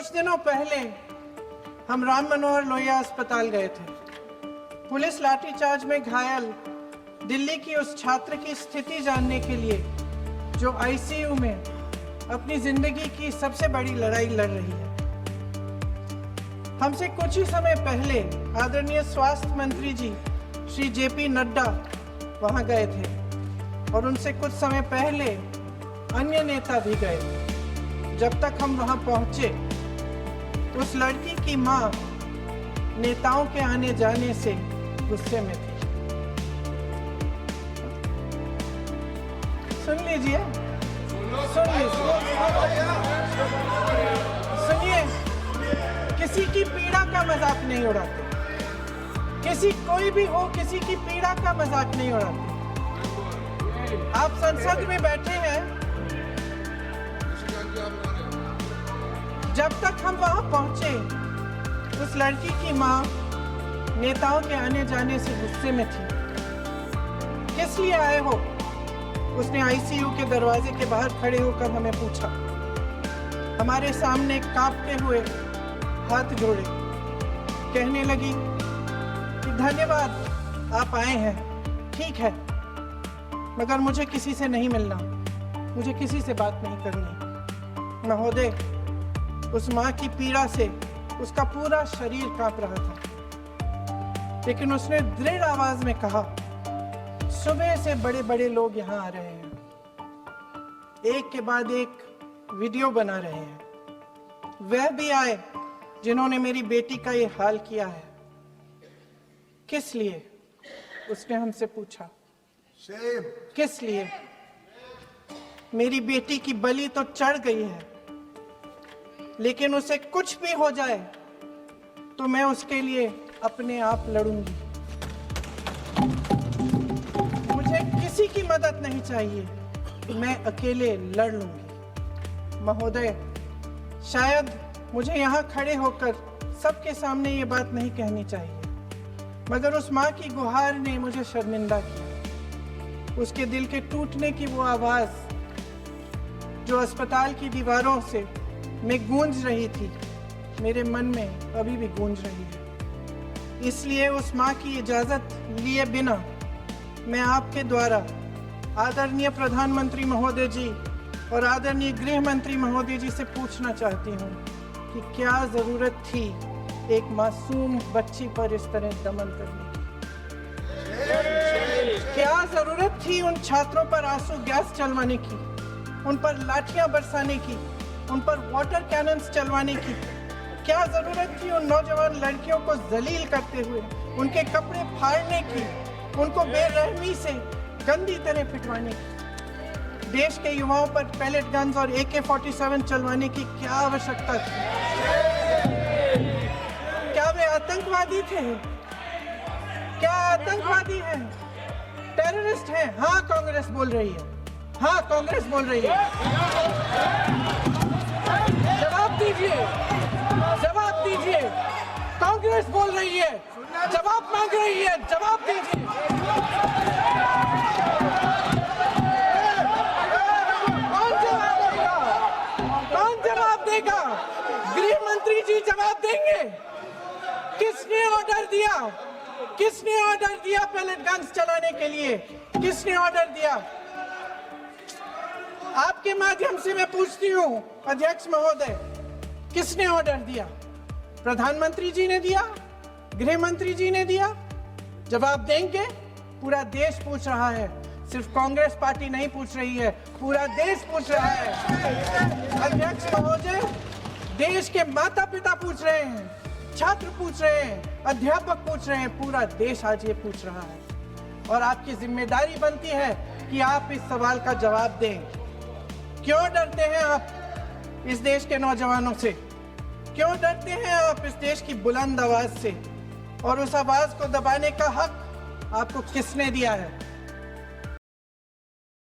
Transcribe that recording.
कुछ दिनों पहले हम राम मनोहर लोहिया अस्पताल गए थे। पुलिस लाठीचार्ज में घायल दिल्ली की उस छात्र की स्थिति जानने के लिए जो आईसीयू में अपनी जिंदगी की सबसे बड़ी लड़ाई लड़ रही है। हमसे कुछ ही समय पहले आदरणीय स्वास्थ्य मंत्री जी श्री जेपी नड्डा वहां गए थे और उनसे कुछ समय पहले अन्य नेता भी गए। जब तक हम वहां पहुंचे, उस लड़की की मां नेताओं के आने जाने से गुस्से में थी। सुन लीजिए, सुनिए, किसी की पीड़ा का मजाक नहीं उड़ाते। कोई भी हो, किसी की पीड़ा का मजाक नहीं उड़ाते। आप संसद में बैठे हैं। जब तक हम वहां पहुंचे, उस लड़की की मां नेताओं के आने जाने से गुस्से में थी। किस लिए आए हो? उसने आईसीयू के दरवाजे के बाहर खड़े होकर हमें पूछा। हमारे सामने कांपते हुए हाथ जोड़े, कहने लगी कि धन्यवाद, आप आए हैं, ठीक है, मगर मुझे किसी से नहीं मिलना, मुझे किसी से बात नहीं करनी। महोदय, उस माँ की पीड़ा से उसका पूरा शरीर कांप रहा था, लेकिन उसने दृढ़ आवाज में कहा, सुबह से बड़े बड़े लोग यहाँ आ रहे हैं, एक के बाद एक वीडियो बना रहे हैं। वह भी आए जिन्होंने मेरी बेटी का ये हाल किया है। किस लिए? उसने हमसे पूछा। किस लिए? मेरी बेटी की बलि तो चढ़ गई है, लेकिन उसे कुछ भी हो जाए तो मैं उसके लिए अपने आप लड़ूंगी। मुझे किसी की मदद नहीं चाहिए, मैं अकेले लड़ लूंगी। महोदय, शायद मुझे यहाँ खड़े होकर सबके सामने ये बात नहीं कहनी चाहिए, मगर उस माँ की गुहार ने मुझे शर्मिंदा किया। उसके दिल के टूटने की वो आवाज जो अस्पताल की दीवारों से में गूंज रही थी, मेरे मन में अभी भी गूंज रही है। इसलिए उस माँ की इजाजत लिए बिना मैं आपके द्वारा आदरणीय प्रधानमंत्री महोदय जी और आदरणीय गृह मंत्री महोदय जी से पूछना चाहती हूँ कि क्या जरूरत थी एक मासूम बच्ची पर इस तरह दमन करने की? क्या जरूरत थी उन छात्रों पर आंसू गैस चलवाने की, उन पर लाठियां बरसाने की, उन पर वाटर कैनन्स चलवाने की? क्या जरूरत थी उन नौजवान लड़कियों को जलील करते हुए उनके कपड़े फाड़ने की, उनको बेरहमी से गंदी तरह पिटवाने की? देश के युवाओं पर पैलेट गन्स और AK-47 चलवाने की क्या आवश्यकता थी? क्या वे आतंकवादी थे? क्या आतंकवादी हैं? टेररिस्ट हैं? हाँ, कांग्रेस बोल रही है। हाँ, कांग्रेस बोल रही है। जवाब दीजिए, जवाब दीजिए। कांग्रेस बोल रही है, जवाब मांग रही है, जवाब दीजिए। कौन जवाब देगा? गृह मंत्री जी जवाब देंगे। किसने ऑर्डर दिया? किसने ऑर्डर दिया पैलेट गन्स चलाने के लिए? किसने ऑर्डर दिया? आपके माध्यम से मैं पूछती हूँ अध्यक्ष महोदय, किसने ऑर्डर दिया? प्रधानमंत्री जी ने दिया? गृह मंत्री जी ने दिया? जवाब देंगे? पूरा देश पूछ रहा है, सिर्फ कांग्रेस पार्टी नहीं पूछ रही है, पूरा देश पूछ रहा है। अध्यक्ष महोदय, देश के माता पिता पूछ रहे हैं, छात्र पूछ रहे हैं, अध्यापक पूछ रहे हैं, पूरा देश आज ये पूछ रहा है। और आपकी जिम्मेदारी बनती है कि आप इस सवाल का जवाब दें। क्यों डरते हैं आप इस देश के नौजवानों से? क्यों डरते हैं आप इस देश की बुलंद आवाज से? और उस आवाज को दबाने का हक आपको किसने दिया है?